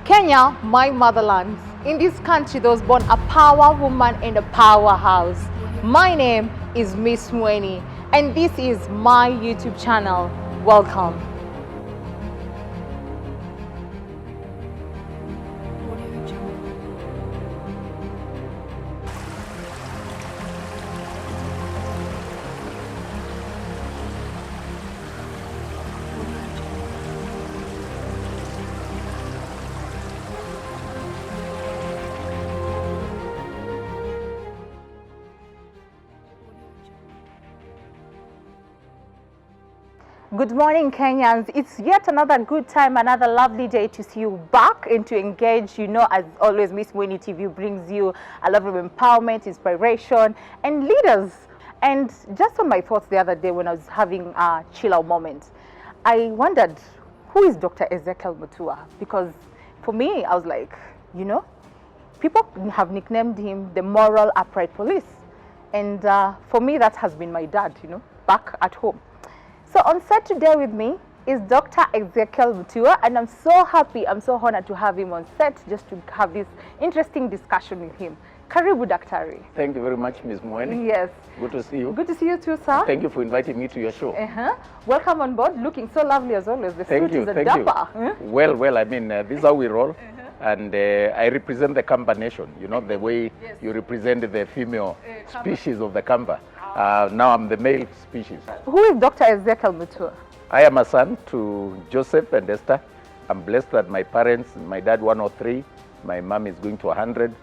Kenya, my motherland. In this country, there was born a power woman and a powerhouse. My name is Miss Mueni, and this is my YouTube channel. Welcome. Good morning, Kenyans. It's yet another good time, another lovely day to see you back and to engage. You know, as always, Miss Mueni TV brings you a lot of empowerment, inspiration, and leaders. And just on my thoughts the other day when I was having a chill out moment, I wondered, who is Dr. Ezekiel Mutua? Because for me, I was like, you know, people have nicknamed him the moral upright police. And for me, that has been my dad, you know, back at home. So on set today with me is Dr. Ezekiel Mutua, and I'm so happy, I'm so honored to have him on set just to have this interesting discussion with him. Karibu, Daktari. Thank you very much, Ms. Mueni. Yes. Good to see you. Good to see you too, sir. Thank you for inviting me to your show. Welcome on board. Looking so lovely as always. The suit is a dapper. Well, I mean, this is how we roll. And I represent the Kamba nation, you know, the way you represent the female species of the Kamba. Now I'm the male species. Who is Dr. Ezekiel Mutua? I am a son to Joseph and Esther. I'm blessed that my parents, my dad 103, my mom is going to 100.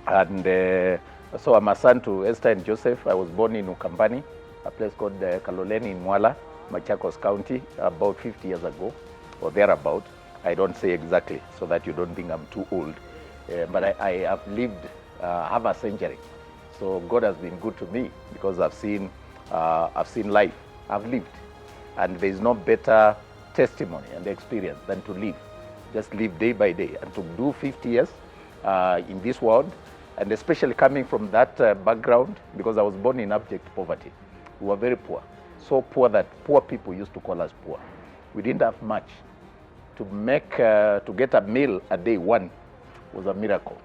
And so I'm a son to Esther and Joseph. I was born in Ukambani, a place called Kaloleni in Mwala, Machakos County, about 50 years ago, or thereabout. I don't say exactly so that you don't think I'm too old. But I have lived half a century. So God has been good to me because I've seen life, I've lived. And there's no better testimony and experience than to live. Just live day by day. And to do 50 years in this world, and especially coming from that background, because I was born in abject poverty. We were very poor. So poor that poor people used to call us poor. We didn't have much. To get a meal a day, one, was a miracle.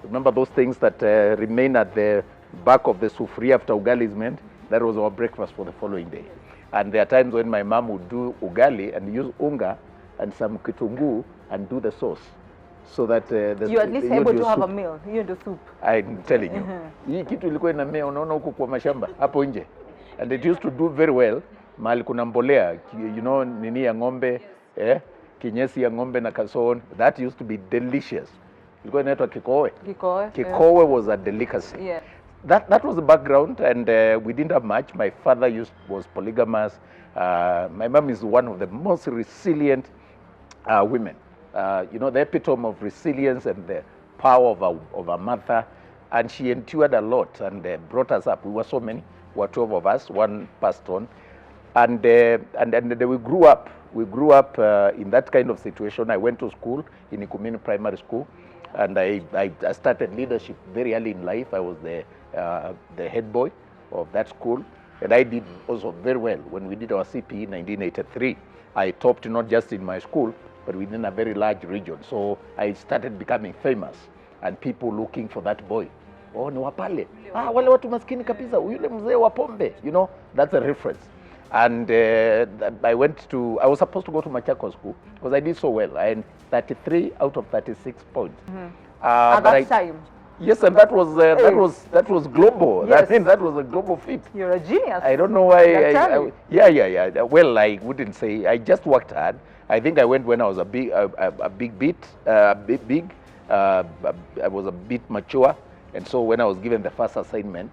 Remember those things that remain at the back of the sufri after ugali is made? That was our breakfast for the following day. And there are times when my mom would do ugali and use unga and some kitungu and do the sauce. So that you're at least able to have a meal, you and the soup. I'm telling you. Hii kitu ilikuwa inamea unaona huko kwa mashamba hapo nje. And it used to do very well. Mahali kuna mbolea, you know, nini ya ng'ombe, kinyesi ya ng'ombe na kason. That used to be delicious. Ilikuwa inaitwa kikowe. Kikowe was a delicacy. Yeah. That was the background, and we didn't have much. My father was polygamous. My mom is one of the most resilient women. You know, the epitome of resilience and the power of a mother. And she endured a lot and brought us up. We were so many. We were 12 of us. One passed on. And we grew up. We grew up in that kind of situation. I went to school in Ikumini Primary School. And I started leadership very early in life. I was the head boy of that school. And I did also very well when we did our CPE in 1983. I topped not just in my school, but within a very large region. So I started becoming famous and people looking for that boy. Oh, ni wapale. Wale watu maskini kabisa. Yule mzee wa pombe. You know, that's a reference. And I was supposed to go to Machakos School because I did so well. I had 33 out of 36 points. At that time? Yes, and that was global. Yes. I mean, that was a global feat. You're a genius. I don't know why. Yeah. Well, I wouldn't say. I just worked hard. I think I went when I was a bit. I was a bit mature, and so when I was given the first assignment,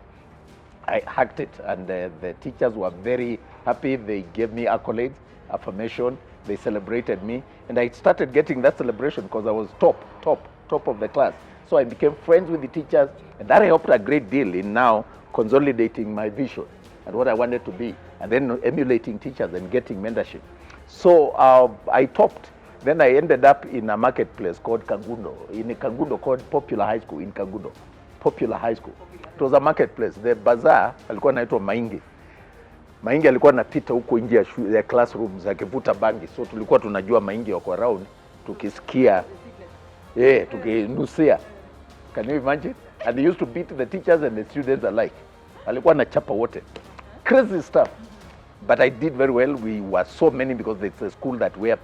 I hacked it, and the teachers were very happy. They gave me accolades, affirmation. They celebrated me, and I started getting that celebration because I was top of the class. So I became friends with the teachers, and that helped a great deal in now consolidating my vision and what I wanted to be, and then emulating teachers and getting mentorship. So I topped. Then I ended up in a marketplace called Kangundo, in a Kangundo called Popular High School in Kangundo. Popular High School. It was a marketplace. The bazaar alikuwa anaitwa Maingi. Maingi alikuwa anapita huko nje ya classrooms akivuta bangi. So tulikuwa tunajua Maingi wako around tukisikia tukinusia. Can you imagine? And they used to beat the teachers and the students alike. Alikuwa na chapa wote. Crazy stuff. But I did very well. We were so many because it's a school that where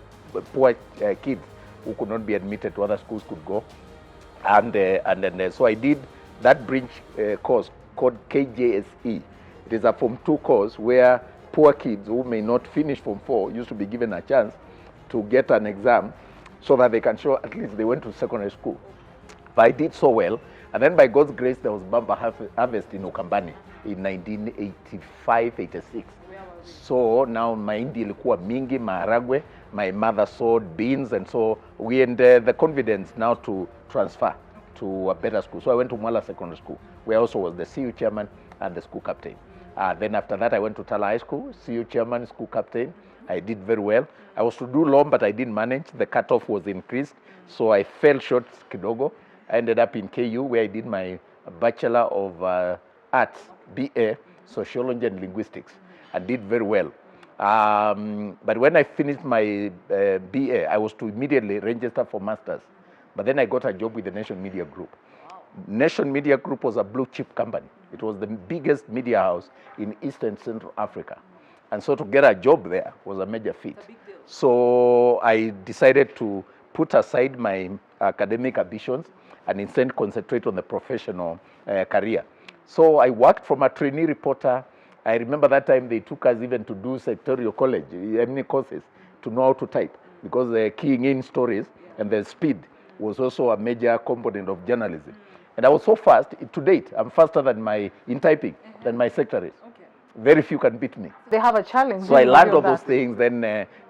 poor kids who could not be admitted to other schools could go. And then so I did that bridge course called KJSE. It is a Form 2 course where poor kids who may not finish Form 4 used to be given a chance to get an exam so that they can show at least they went to secondary school. But I did so well. And then by God's grace, there was Bamba harvest in Ukambani in 1985-86. So now mahindi ilikuwa mingi, maharagwe. My mother sowed beans, and so we had the confidence now to transfer to a better school. So I went to Mwala Secondary School, where I also was the CU chairman and the school captain. Then after that, I went to Tala High School, CU chairman, school captain. I did very well. I was to do law, but I didn't manage. The cutoff was increased, so I fell short kidogo. I ended up in KU, where I did my Bachelor of Arts, BA, Sociology and Linguistics. I did very well. But when I finished my BA, I was to immediately register for Masters. But then I got a job with the Nation Media Group. Nation Media Group was a blue chip company. It was the biggest media house in East and Central Africa. And so to get a job there was a major feat. So I decided to put aside my academic ambitions and instead concentrate on the professional career. So I worked from a trainee reporter. I remember that time they took us even to do sectorial college, many courses, to know how to type, because the keying in stories and the speed was also a major component of journalism. And I was so fast, to date, I'm faster than in typing, than my secretaries. Very few can beat me. They have a challenge. So I learned all those things. Then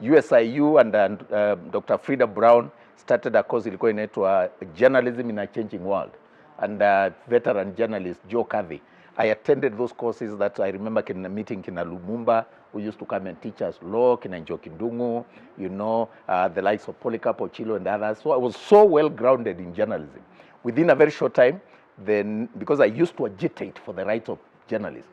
USIU and Dr. Frida Brown started a course ilikuwa inaitwa Journalism in a Changing World. And veteran journalist Joe Carthy. I attended those courses that I remember meeting Kina Lumumba, who used to come and teach us law, Kina Njokindungu, the likes of Polycarp Ochilo and others. So I was so well grounded in journalism. Within a very short time, then, because I used to agitate for the rights of journalists,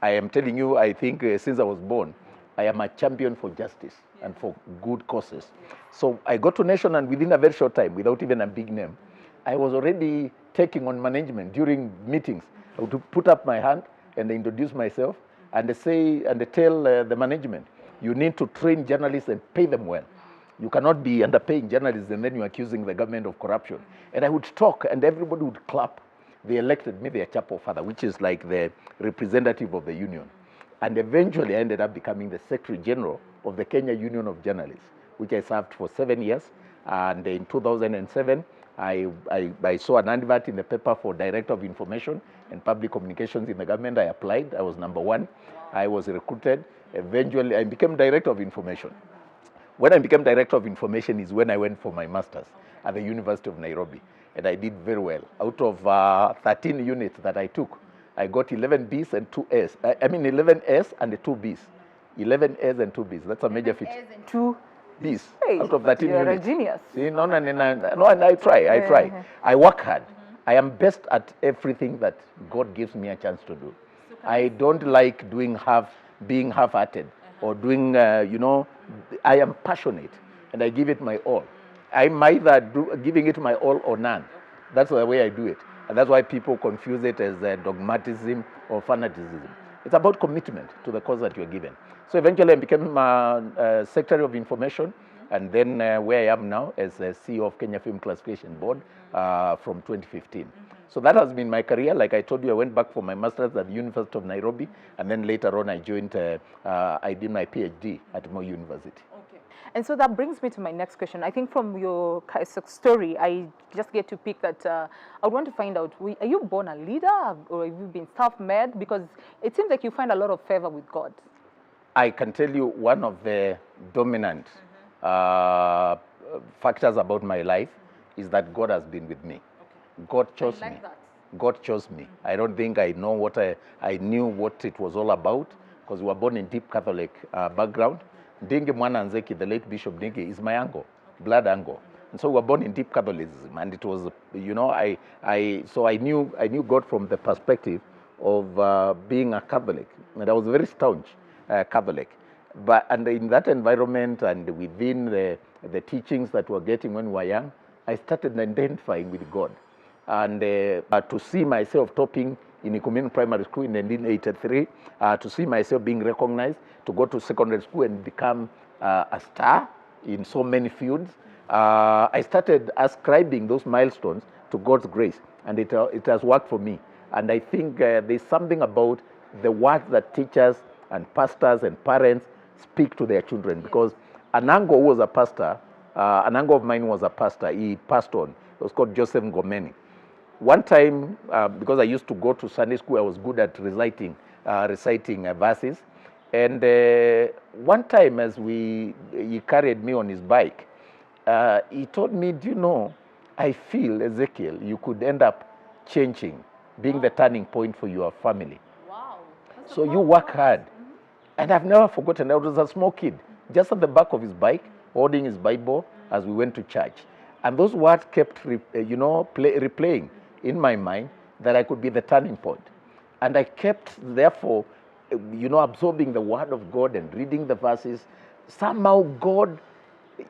I am telling you, I think since I was born, I am a champion for justice and for good causes. So I got to Nation, and within a very short time, without even a big name, I was already taking on management during meetings. I would put up my hand and introduce myself and tell the management, you need to train journalists and pay them well. You cannot be underpaying journalists and then you're accusing the government of corruption. And I would talk and everybody would clap. They elected me their chapel father, which is like the representative of the union. And eventually I ended up becoming the Secretary General of the Kenya Union of Journalists, which I served for 7 years. And in 2007, I saw an advert in the paper for Director of Information and Public Communications in the government. I applied. I was number one. I was recruited. Eventually, I became Director of Information. When I became Director of Information is when I went for my master's at the University of Nairobi. And I did very well. Out of 13 units that I took, I got 11 Bs and 2 As. 11 As and 2 Bs. 11 As and 2 Bs. That's a major feat. As and 2 Bs hey, out of 13 you're units. A genius. See, no, and I try. I work hard. I am best at everything that God gives me a chance to do. I don't like being half-hearted or doing, I am passionate and I give it my all. I'm either giving it my all or none. That's the way I do it. And that's why people confuse it as dogmatism or fanaticism. It's about commitment to the cause that you're given. So eventually I became Secretary of Information, and then where I am now as CEO of Kenya Film Classification Board from 2015. So that has been my career. Like I told you, I went back for my master's at the University of Nairobi, and then later on I did my PhD at Moi University. Okay. And so that brings me to my next question. I think from your story, I just get to pick that I want to find out, are you born a leader or have you been self-made? Because it seems like you find a lot of favor with God. I can tell you one of the dominant factors about my life is that God has been with me. Okay. God chose me. That. God chose me. I don't think I know what I knew what it was all about, because we were born in deep Catholic background. Ndingi Mwana Nzeki, the late Bishop Ndingi, is my uncle, blood uncle. And so we were born in deep Catholicism, and it was, so I knew God from the perspective of being a Catholic, and I was very staunch Catholic. And in that environment and within the teachings that we were getting when we were young, I started identifying with God. And to see myself topping in Ikumen Primary School in 1983, to see myself being recognized, to go to secondary school and become a star in so many fields, I started ascribing those milestones to God's grace, and it has worked for me. And I think there's something about the words that teachers and pastors and parents speak to their children, because an uncle was a pastor, an uncle of mine was a pastor, he passed on. It was called Joseph Mueni. One time, because I used to go to Sunday school, I was good at reciting verses. And one time as he carried me on his bike, he told me, do you know, I feel, Ezekiel, you could end up changing, being the turning point for your family. Wow. So you work hard. And I've never forgotten, I was a small kid, just at the back of his bike, holding his Bible as we went to church. And those words kept replaying in my mind that I could be the turning point. And I kept, therefore, absorbing the word of God and reading the verses. Somehow God,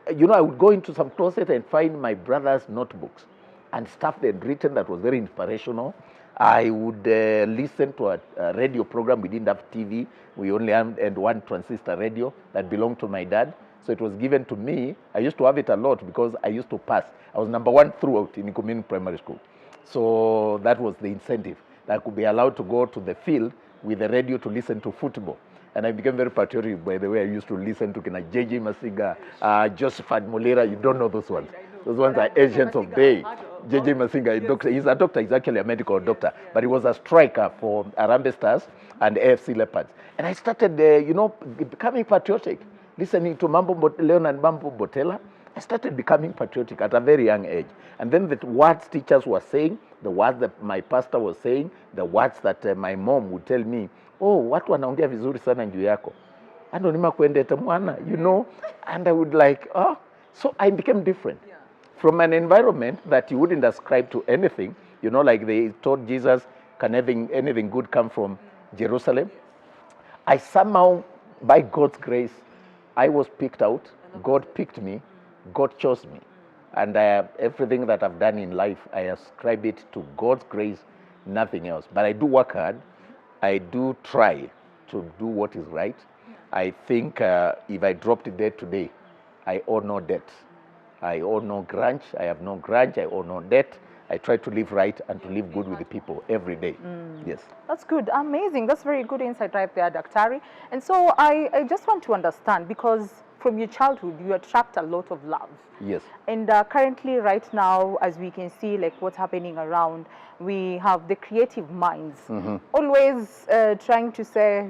I would go into some closet and find my brother's notebooks and stuff they'd written that was very inspirational. I would listen to a radio program. We didn't have TV. We only had one transistor radio that belonged to my dad. So it was given to me. I used to have it a lot because I used to pass. I was number one throughout in Ikumen Primary School. So that was the incentive, that I could be allowed to go to the field with the radio to listen to football. And I became very patriotic, by the way. I used to listen to J.J. Masinga, Joseph Admolera. You don't know those ones. Those ones are agents of day. J.J. Masinga, doctor. He's a doctor. He's actually a medical doctor. But he was a striker for Harambee Stars and AFC Leopards. And I started, becoming patriotic, listening to Leon and Mambo Botella. I started becoming patriotic at a very young age. And then the words teachers were saying, the words that my pastor was saying, the words that my mom would tell me, oh, watu wanaongea vizuri sana juu yako. Ando nima kuendeta mwana, and I would like, oh. So I became different. Yeah. From an environment that you wouldn't ascribe to anything, like they told Jesus, can anything good come from Jerusalem? I somehow, by God's grace, I was picked out. God picked me. God chose me. And everything that I've done in life, I ascribe it to God's grace, nothing else. But I do work hard. I do try to do what is right. I think if I dropped dead today, I owe no debt. I owe no grudge. I have no grudge. I owe no debt. I try to live right and to live good with the people every day. Yes. That's good. Amazing. That's very good insight right there, Daktari. And so I just want to understand, because from your childhood, you attract a lot of love. Yes. And currently, right now, as we can see, like what's happening around, we have the creative minds always trying to say,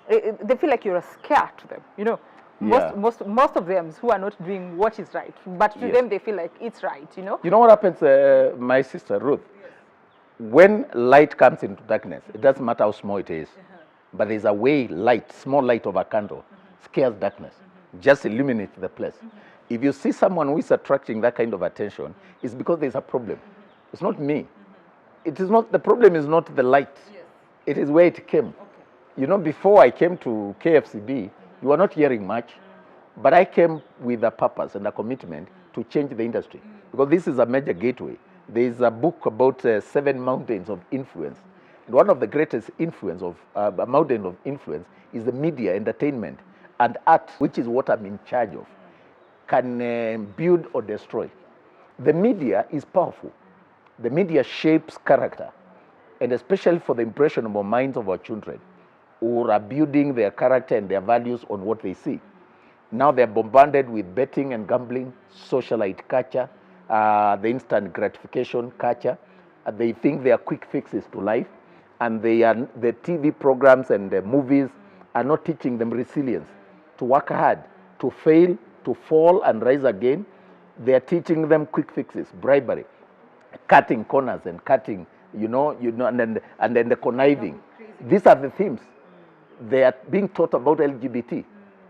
they feel like you're scared to them, Most of them who are not doing what is right, but to them they feel like it's right, You know what happens, my sister Ruth? When light comes into darkness, it doesn't matter how small it is, but there's a way small light of a candle scares darkness, just illuminates the place. If you see someone who is attracting that kind of attention, it's because there's a problem. It's not me. It is not, the problem is not the light. It is where it came. Before I came to KFCB, you were not hearing much, but I came with a purpose and a commitment to change the industry, because this is a major gateway. There is a book about 7 mountains of influence. And one of the greatest influence of a mountain of influence is the media, entertainment, and art, which is what I'm in charge of, can build or destroy. The media is powerful. The media shapes character, and especially for the impressionable minds of our children, who are building their character and their values on what they see. Now they're bombarded with betting and gambling, socialite culture, the instant gratification culture. They think they are quick fixes to life, and the TV programs and the movies are not teaching them resilience, to work hard, to fail, to fall and rise again. They are teaching them quick fixes, bribery, cutting corners and cutting, and then the conniving. These are the themes. They are being taught about LGBT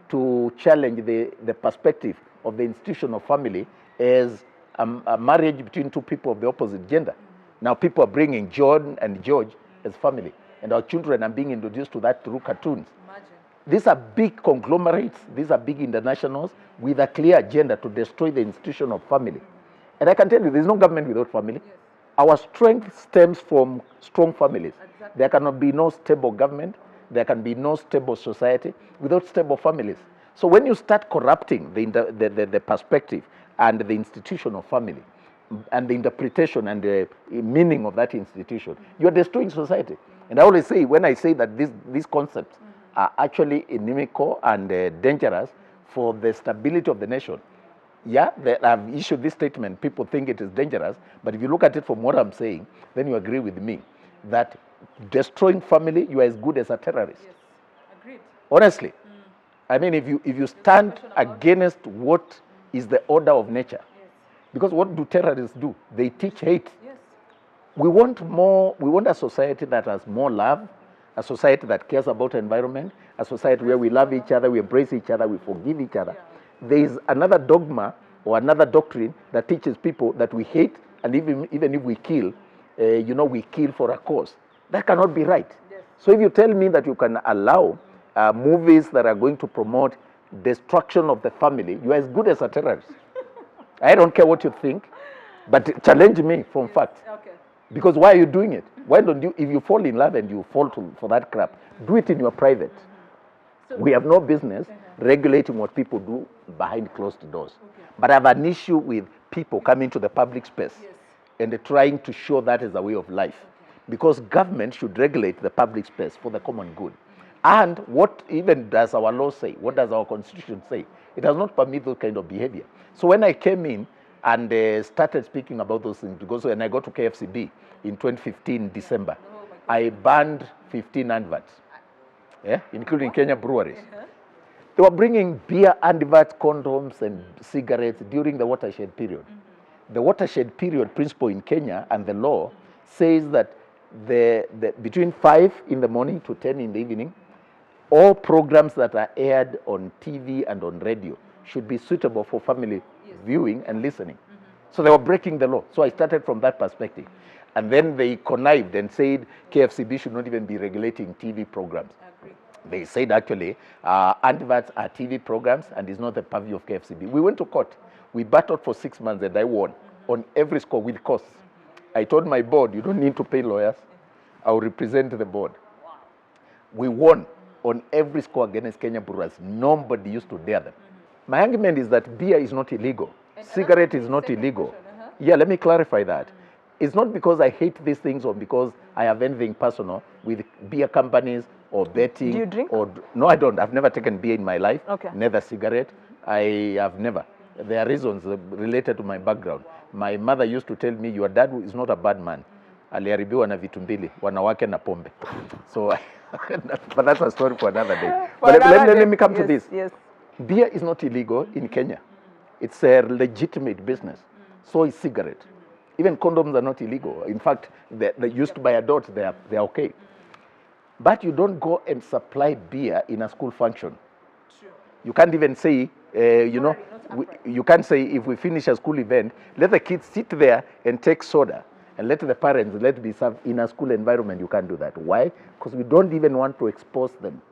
to challenge the perspective of the institution of family as a marriage between two people of the opposite gender. Now people are bringing John and George as family, and our children are being introduced to that through cartoons. Imagine. These are big conglomerates, these are big internationals with a clear agenda to destroy the institution of family. And I can tell you, there's no government without family. Yes. Our strength stems from strong families. Exactly. There cannot be no stable government. There can be no stable society without stable families. So when you start corrupting the perspective and the institution of family and the interpretation and the meaning of that institution, you are destroying society. And I always say, when I say that these concepts are actually inimical and dangerous for the stability of the nation, yeah, I've issued this statement. People think it is dangerous, but if you look at it from what I'm saying, then you agree with me that destroying family, you are as good as a terrorist. Yes, agreed. Honestly, I mean, if you stand against what is the order of nature, Yes. because what do terrorists do? They teach hate. Yes. We want more. We want a society that has more love, a society that cares about the environment, a society where we love each other, we embrace each other, we forgive each other. There is another dogma or another doctrine that teaches people that we hate, and even if we kill, we kill for a cause. That cannot be right. Yes. So if you tell me that you can allow movies that are going to promote destruction of the family, you are as good as a terrorist. I don't care what you think, but challenge me from fact. Okay. Because why are you doing it? Why don't you, if you fall in love and you fall for that crap, do it in your private. So, We have no business regulating what people do behind closed doors. But I have an issue with people coming to the public space Yes. and trying to show that as a way of life. Because government should regulate the public space for the common good. And what even does our law say? What does our constitution say? It does not permit those kind of behavior. So when I came in and started speaking about those things, because when I got to KFCB in 2015 December, I banned 15 adverts, including Kenya breweries. They were bringing beer, adverts, condoms, and cigarettes during the watershed period. The watershed period principle in Kenya and the law says that between 5 in the morning to 10 in the evening, all programs that are aired on TV and on radio should be suitable for family viewing and listening. So they were breaking the law. So I started from that perspective. And then they connived and said KFCB should not even be regulating TV programs. They said actually adverts are TV programs and it's not the purview of KFCB. We went to court. We battled for 6 months and I won on every score with costs. I told my board, you don't need to pay lawyers. I will represent the board. We won on every score against Kenya Brewers. Nobody used to dare them. My argument is that beer is not illegal. Cigarette is not illegal. Yeah, let me clarify that. It's not because I hate these things or because I have anything personal with beer companies or betting. Do you drink? No, I don't. I've never taken beer in my life. Okay. Neither cigarette. I have never. There are reasons related to my background. My mother used to tell me, your dad is not a bad man. Aliharibiwa na vitu mbili, wanawake na pombe. So, but that's a story for another day. But let me come to this. Yes. Beer is not illegal in Kenya. It's a legitimate business. So is cigarette. Even condoms are not illegal. In fact, they're used by adults. They're okay. But you don't go and supply beer in a school function. True. You can't even say, you can't say if we finish a school event, let the kids sit there and take soda and let the parents let be served in a school environment. You can't do that. Why? Because we don't even want to expose them.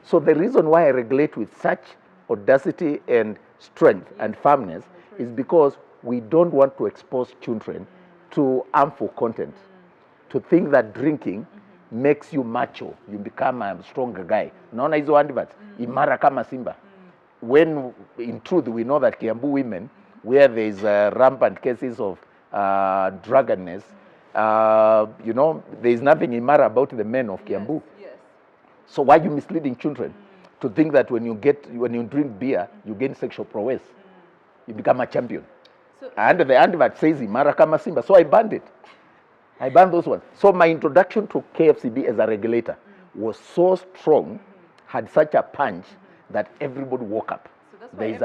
So the reason why I regulate with such audacity and strength and firmness is because we don't want to expose children to harmful content, to think that drinking makes you macho, you become a stronger guy. Unaona hizo adverts, imara kama simba. When in truth we know that Kiambu women, where there is rampant cases of drunkenness, there is nothing imara about the men of Kiambu. Yes. So why are you misleading children to think that when you drink beer, you gain sexual prowess? You become a champion. And the advert says imara kama simba. So I banned it. I banned those ones. So my introduction to KFCB as a regulator was so strong, had such a punch that everybody woke up. They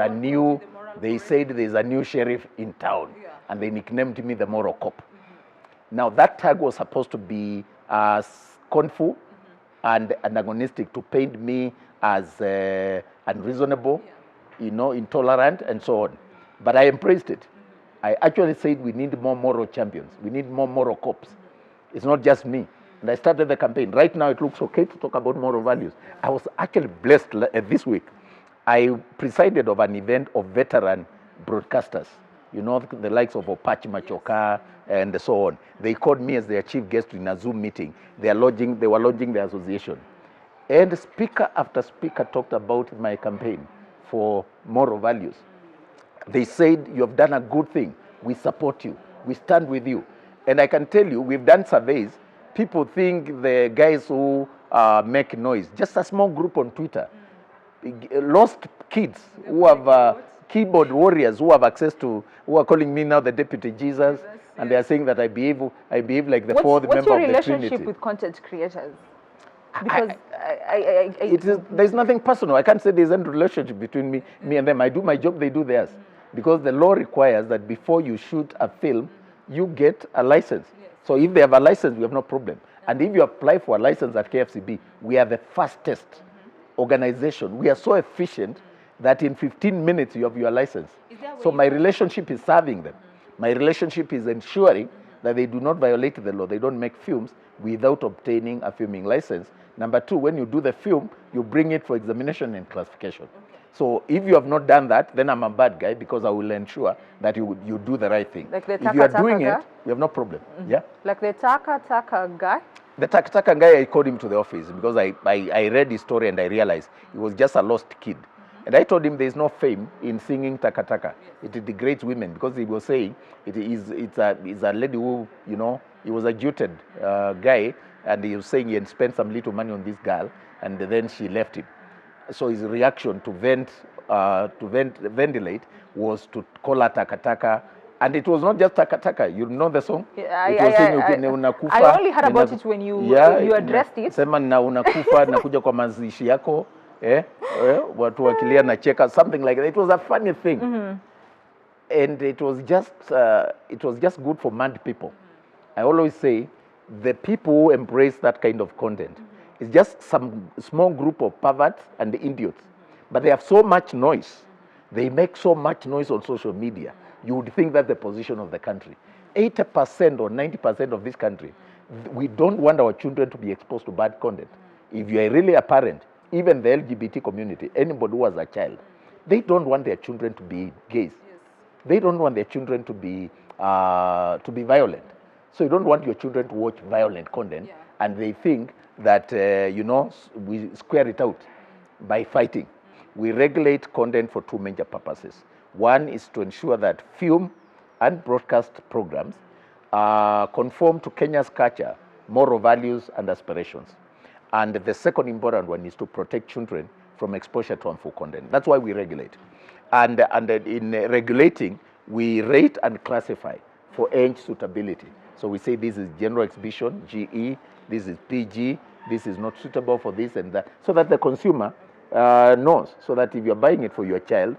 said there's a new sheriff in town, and they nicknamed me the moral cop. Now that tag was supposed to be scornful and antagonistic to paint me as unreasonable, intolerant, and so on. But I embraced it. I actually said we need more moral champions. We need more moral cops. It's not just me. And I started the campaign. Right now it looks okay to talk about moral values. I was actually blessed this week. I presided over an event of veteran broadcasters you know, the likes of Opachi Machoka and so on. They called me as their chief guest in a Zoom meeting. They were launching the association. And speaker after speaker talked about my campaign for moral values. They said, you have done a good thing. We support you. We stand with you. And I can tell you, we've done surveys. People think the guys who make noise, just a small group on Twitter, lost kids who have keyboard warriors who have access to, who are calling me now the Deputy Jesus, and they are saying that I behave like the fourth member of the Trinity. What's your relationship with content creators? Because there's nothing personal. I can't say there's any relationship between me and them. I do my job, they do theirs. Because the law requires that before you shoot a film, you get a license. So if they have a license, we have no problem. And if you apply for a license at KFCB, we are the fastest organization. We are so efficient that in 15 minutes you have your license. So my relationship is serving them. My relationship is ensuring that they do not violate the law. They don't make films without obtaining a filming license. Number two, when you do the film, you bring it for examination and classification. So if you have not done that, then I'm a bad guy because I will ensure that you do the right thing. Like the if you are doing guy? it, we have no problem. Yeah. Like the Taka guy? The Taka guy, I called him to the office because I read his story and I realized he was just a lost kid. And I told him there is no fame in singing Taka. It degrades women because he was saying it's a lady who, you know, he was a jilted guy, and he was saying he had spent some little money on this girl and then she left him. So his reaction to ventilate was to call her Taka. And it was not just Taka. You know the song? I only heard about it when you addressed it. Sema na unakufa nakuja kwa mazishi yako, watu wakilia na cheka, something like that. It was a funny thing. And it was just good for mad people. I always say the people who embrace that kind of content is just some small group of perverts and idiots. But they have so much noise. They make so much noise on social media. You would think that's the position of the country. 80% or 90% of this country, we don't want our children to be exposed to bad content. If you are really a parent, even the LGBT community, anybody who has a child, they don't want their children to be gays. They don't want their children to be violent. So you don't want your children to watch violent content, and they think that, we square it out by fighting. We regulate content for two major purposes. One is to ensure that film and broadcast programs conform to Kenya's culture, moral values, and aspirations. And the second important one is to protect children from exposure to harmful content. That's why we regulate. And in regulating, we rate and classify for age suitability. So we say this is general exhibition, GE, this is PG, this is not suitable for this and that, so that the consumer knows, so that if you're buying it for your child,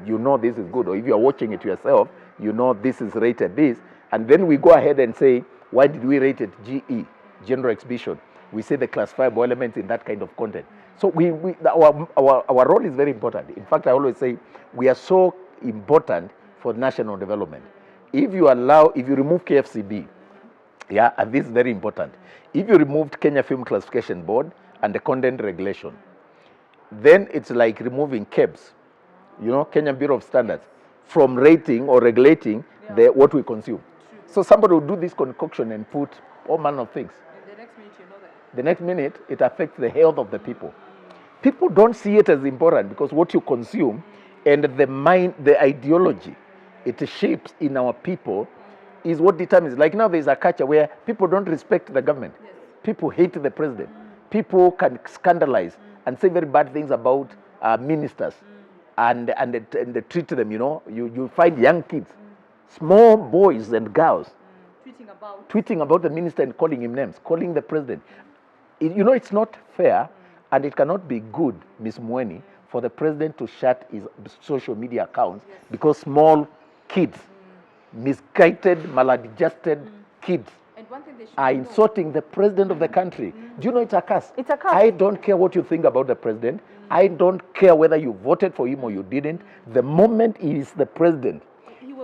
you know this is good, or if you're watching it yourself, you know this is rated this, and then we go ahead and say, why did we rate it GE, general exhibition? We say the classifiable elements in that kind of content. So our role is very important. In fact, I always say we are so important for national development. If you remove KFCB, and this is very important, if you removed Kenya Film Classification Board and the content regulation, then it's like removing KEBS, Kenya Bureau of Standards, from rating or regulating what we consume. So somebody will do this concoction and put all manner of things. The next minute you know that. The next minute, it affects the health of the people. People don't see it as important because what you consume and the ideology it shapes in our people is what determines. Like now there's a culture where people don't respect the government. Yes. People hate the president. People can scandalize and say very bad things about ministers and they treat them, you find young kids, small boys and girls tweeting about the minister and calling him names, calling the president. It's not fair and it cannot be good, Ms. Mueni, for the president to shut his social media accounts because small kids, misguided, maladjusted kids are insulting the president of the country. Do you know it's a curse? It's a curse. I don't care what you think about the president. I don't care whether you voted for him or you didn't. The moment he is the president,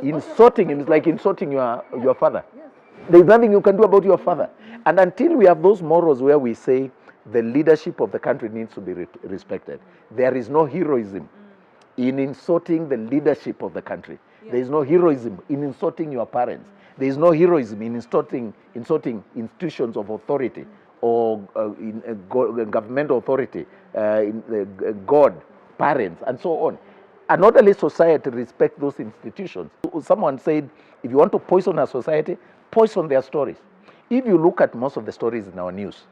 insulting him is like insulting your father. Yes. There's nothing you can do about your father. And until we have those morals where we say the leadership of the country needs to be respected, there is no heroism in insulting the leadership of the country. There is no heroism in insulting your parents. There is no heroism in insulting institutions of authority or governmental authority, God, parents, and so on. An orderly society respects those institutions. Someone said, if you want to poison a society, poison their stories. If you look at most of the stories in our news,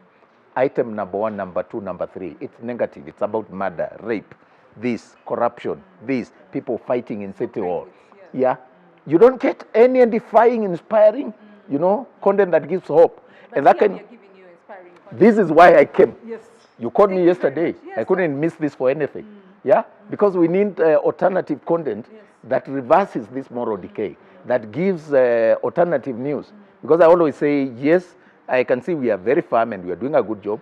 item number 1, number 2, number 3, it's negative. It's about murder, rape, this, corruption, this, people fighting in city hall. Yeah. You don't get any edifying, inspiring, content that gives hope. But and that here can. we are giving you inspiring content. This is why I came. Yes. You called me Thank you yesterday. very much. Yes, I couldn't miss this for anything. Yeah? Because we need alternative content that reverses this moral decay, that gives alternative news. Because I always say, yes, I can see we are very firm and we are doing a good job.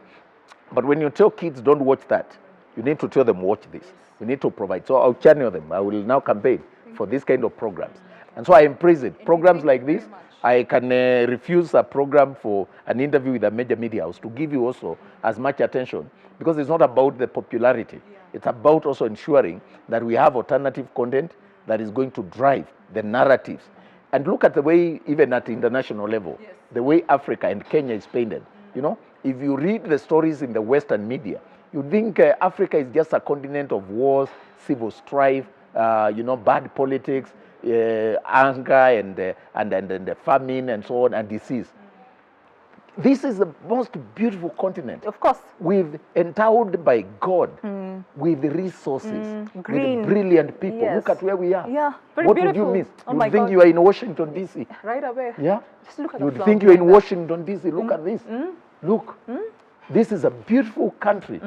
But when you tell kids don't watch that, you need to tell them watch this. We need to provide. So I'll channel them. I will now campaign for this kind of programs. And so I embrace it. Programs like this, I can refuse a program for an interview with a major media house to give you also as much attention, because it's not about the popularity. It's about also ensuring that we have alternative content that is going to drive the narratives. And look at the way, even at the international level, the way Africa and Kenya is painted. If you read the stories in the Western media, you think Africa is just a continent of wars, civil strife, bad politics, anger and the famine and so on, and disease. This is the most beautiful continent. Of course. Endowed by God with resources, green, with brilliant people. Yes. Look at where we are. Yeah, very what beautiful. Would you miss? Oh You my would think God. you are in Washington, D.C. Right away. Yeah? Just look at You the would flowers think you're in like that. Washington, D.C. Look at this. Look. This is a beautiful country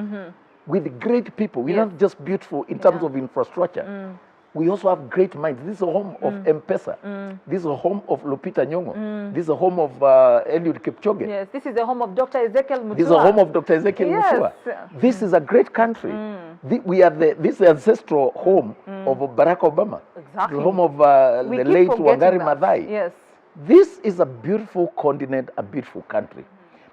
with great people. We're not just beautiful in terms of infrastructure. We also have great minds. This is a home of M-Pesa. This is a home of Lupita Nyong'o. This is a home of Eliud Kipchoge. Yes, this is the home of Dr. Ezekiel Mutua. This is a home of Dr. Ezekiel Mutua. This is a great country. We are this is the ancestral home of Barack Obama. Exactly. The home of We the keep late forgetting Wangari that. Maathai. Yes. This is a beautiful continent, a beautiful country.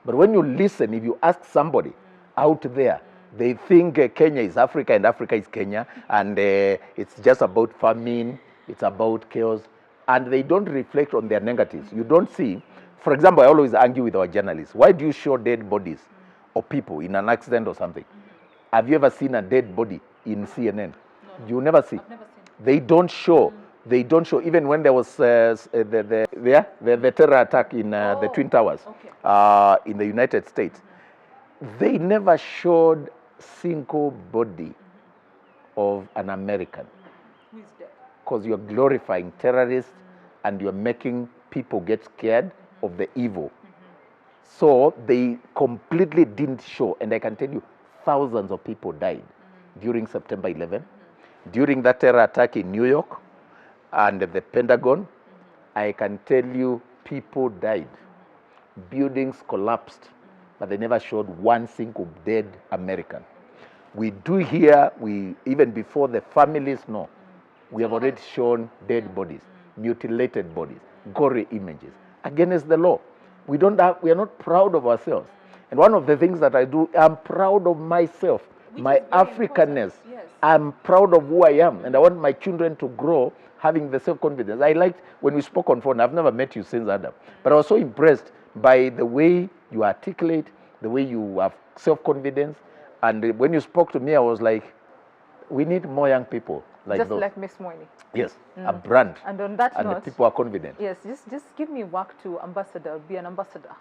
But when you listen, if you ask somebody out there, they think Kenya is Africa and Africa is Kenya, and it's just about famine, it's about chaos, and they don't reflect on their negatives. You don't see, for example, I always argue with our journalists, why do you show dead bodies of people in an accident or something? Have you ever seen a dead body in CNN? No. You never see. I've never seen. They don't show. They don't show. Even when there was the terror attack in the Twin Towers in the United States, they never showed single body of an American. Who is dead? Because you're glorifying terrorists and you're making people get scared of the evil. So they completely didn't show. And I can tell you, thousands of people died during September 11. During that terror attack in New York and the Pentagon, I can tell you people died. Buildings collapsed, but they never showed one single dead American. We do here, even before the families know, we have already shown dead bodies, mutilated bodies, gory images against the law. We are not proud of ourselves. And one of the things that I do, I'm proud of myself, my Africanness. Yes. I'm proud of who I am, and I want my children to grow having the self-confidence. I liked when we spoke on phone. I've never met you since Adam, but I was so impressed by the way you articulate, the way you have self-confidence. And when you spoke to me, I was like, we need more young people like just those. Like Miss Mueni. Yes, a brand. And on that and note, the people are confident. Yes, just give me work to ambassador, be an ambassador.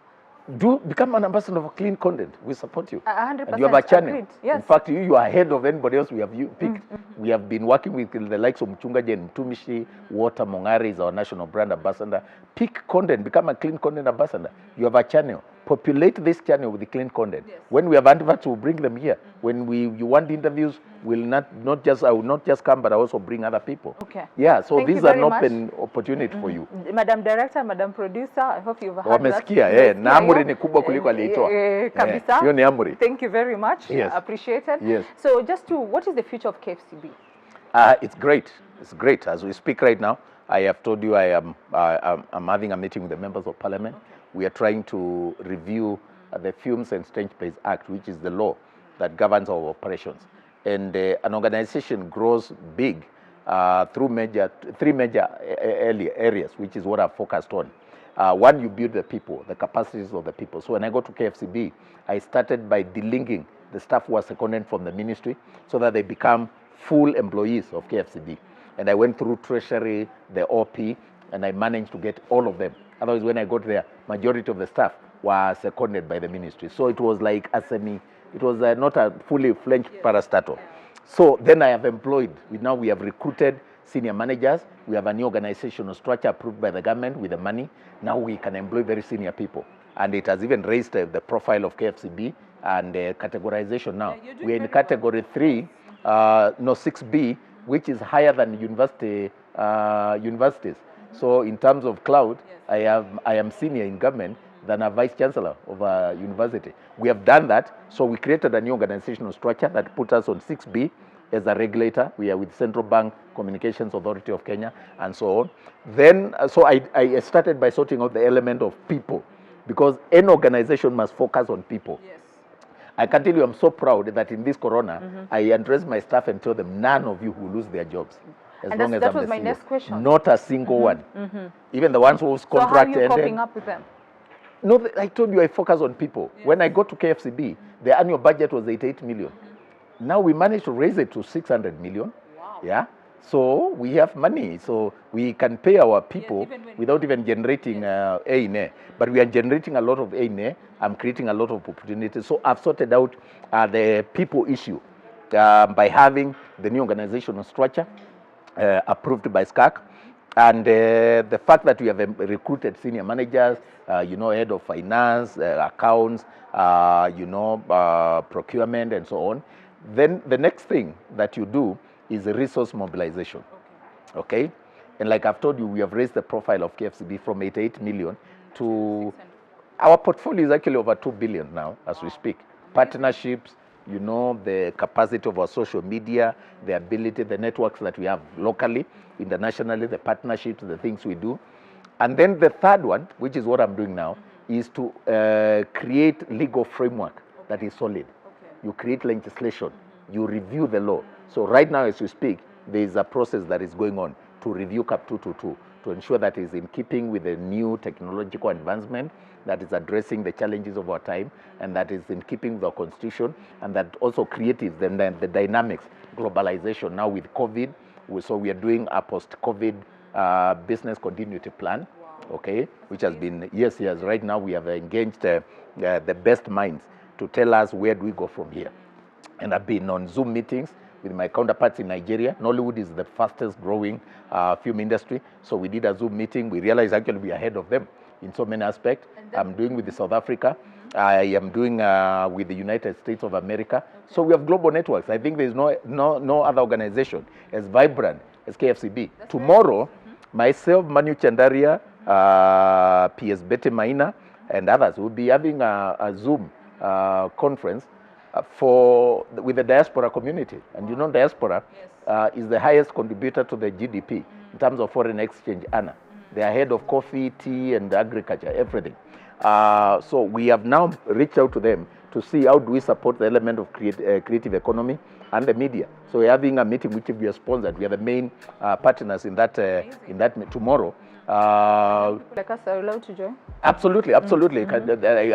Become an ambassador of clean content. We support you. 100%. And you have a channel. Agreed. Yes. In fact, you are ahead of anybody else we have picked. We have been working with the likes of Mchungaji and Mtumishi. Water Mongari is our national brand ambassador. Pick content. Become a clean content ambassador. You have a channel. Populate this channel with the clean content. Yes. When we have adverts, we'll bring them here. When you want interviews, I will not just come, but I also bring other people. Okay. Yeah, so Thank this is an open opportunity for you. Madam Director, Madam Producer, I hope you've heard Wamesikia, na amri ni kubwa kuliko aliitoa. Kabisa. Hiyo ni amri. Thank you very much. Yes. Appreciated. Yes. So what is the future of KFCB? It's great. It's great. As we speak right now, I have told you I'm having a meeting with the members of parliament. Okay. We are trying to review the Films and Stage Plays Act, which is the law that governs our operations. and an organization grows big through three major areas, which is what I've focused on. One, you build the people, the capacities of the people. So when I go to KFCB, I started by delinking the staff who are seconded from the ministry so that they become full employees of KFCB. And I went through Treasury, the D.O.P, and I managed to get all of them. Otherwise, when I got there, majority of the staff were seconded by the ministry. So it was like it was not a fully fledged parastatal. So then I have employed, now we have recruited senior managers. We have a new organizational structure approved by the government with the money. Now we can employ very senior people. And it has even raised the profile of KFCB and categorization now. We're in category 3, 6B, which is higher than universities. So in terms of cloud, I am senior in government than a vice chancellor of a university. We have done that, so we created a new organizational structure that put us on 6B as a regulator. We are with Central Bank, Communications Authority of Kenya, and so on. Then, so I started by sorting out the element of people, because any organization must focus on people. Yes. I can tell you I'm so proud that in this corona, I address my staff and tell them none of you will lose their jobs. As long as that I'm was the my CEO. next question. Not a single one. Even the ones whose contract ended. So how are you coping up with them? No, I told you I focus on people. Yes. When I go to KFCB, the annual budget was 88 million. Now we managed to raise it to 600 million. Wow. Yeah. So we have money. So we can pay our people without even generating A&A. But we are generating a lot of A&A. I'm creating a lot of opportunities. So I've sorted out the people issue by having the new organizational structure approved by SCAC. And the fact that we have recruited senior managers, head of finance, accounts, procurement, and so on. Then the next thing that you do is resource mobilization. Okay? And like I've told you, we have raised the profile of KFCB from 88 million to our portfolio is actually over 2 billion now as we speak. Partnerships, the capacity of our social media, the ability, the networks that we have locally, internationally, the partnerships, the things we do. And then the third one, which is what I'm doing now, is to create legal framework that is solid. You create legislation, you review the law. So right now as we speak, there is a process that is going on to review CAP 222 to ensure that it is in keeping with the new technological advancement, that is addressing the challenges of our time, and that is in keeping with our constitution, and that also creative, the dynamics, globalization now with COVID. So we are doing a post-COVID business continuity plan, okay, which has been, yes, right now we have engaged the best minds to tell us where do we go from here. And I've been on Zoom meetings with my counterparts in Nigeria. Nollywood is the fastest growing film industry. So we did a Zoom meeting. We realized actually we are ahead of them in so many aspects. I'm doing with the South Africa. I am doing with the United States of America. So we have global networks. I think there's no other organization as vibrant as KFCB. Tomorrow, myself, Manu Chandaria, PS Betty Maina, and others will be having a Zoom conference with the diaspora community. And diaspora is the highest contributor to the GDP in terms of foreign exchange, Anna. They are ahead of coffee, tea, and agriculture, everything. So we have now reached out to them to see how do we support the element of creative economy and the media. So we're having a meeting which we are sponsored. We are the main partners in that tomorrow. Like us are allowed to join? Absolutely. I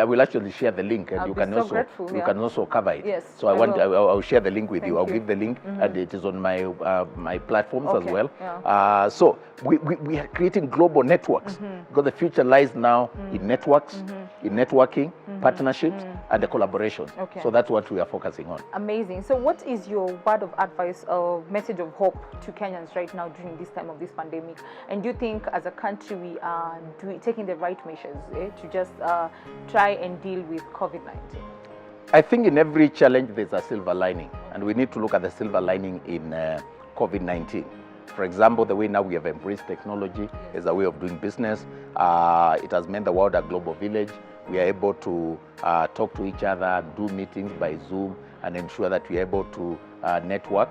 will actually share the link, and you can also cover it. Yes, so I'll share the link with you. I'll give the link, and it is on my platforms as well. Yeah. So we are creating global networks because the future lies now in networks, in networking, partnerships, and the collaboration. Okay. So that's what we are focusing on. Amazing. So what is your word of advice or message of hope to Kenyans right now during this time of this pandemic? And do you think as a country we are taking the right measures to just try and deal with COVID-19? I think in every challenge there's a silver lining, and we need to look at the silver lining in COVID-19. For example, the way now we have embraced technology as a way of doing business, it has made the world a global village. We are able to talk to each other, do meetings by Zoom, and ensure that we are able to network,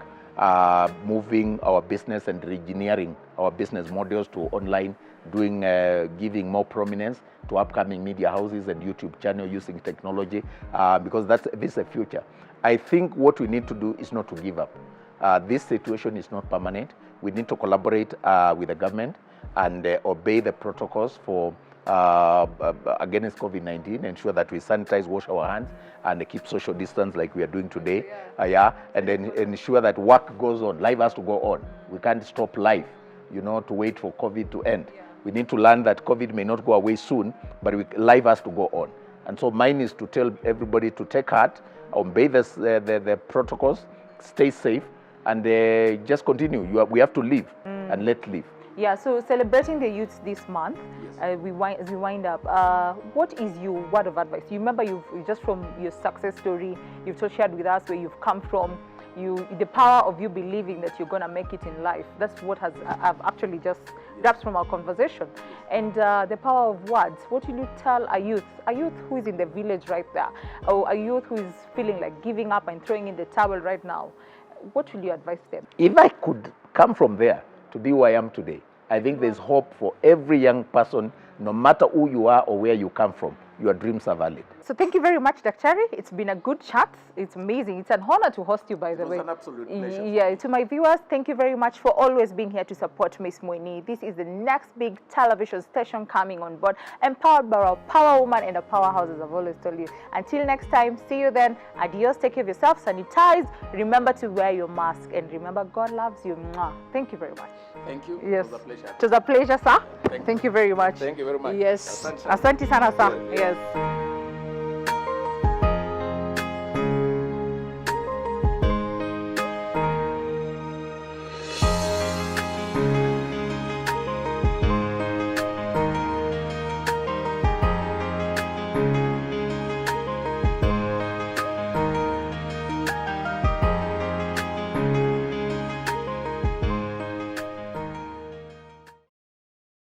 moving our business and re-engineering our business models to online, giving more prominence to upcoming media houses and YouTube channel using technology, because this is the future. I think what we need to do is not to give up. This situation is not permanent. We need to collaborate with the government and obey the protocols for against COVID-19, ensure that we sanitize, wash our hands, and keep social distance like we are doing today. And then ensure that work goes on. Life has to go on. We can't stop life, to wait for COVID to end. We need to learn that COVID may not go away soon, but life has to go on. And so mine is to tell everybody to take heart, obey the protocols, stay safe, and just continue. We have to live and let live. Yeah, so celebrating the youth this month, as we wind up, what is your word of advice? You remember, you've just from your success story, you've shared with us where you've come from, the power of you believing that you're going to make it in life. That's what I've actually just grasped from our conversation. And the power of words. What will you tell a youth who is in the village right there, or a youth who is feeling like giving up and throwing in the towel right now? What will you advise them? If I could come from there to be who I am today, I think there's hope for every young person, no matter who you are or where you come from. Your dreams are valid. So thank you very much, Daktari. It's been a good chat. It's amazing. It's an honor to host you, by the way. It was an absolute pleasure. Yeah, to my viewers, thank you very much for always being here to support Miss Mueni. This is the next big television station coming on board, empowered by our power woman and the powerhouses, I've always told you. Until next time, see you then. Adios, take care of yourself, sanitize, remember to wear your mask, and remember God loves you. Mwah. Thank you very much. Thank you. Yes. It was a pleasure. It was a pleasure, sir. Thank you very much. Thank you very much. Yes. Asante. Asante sana, sir. Yes.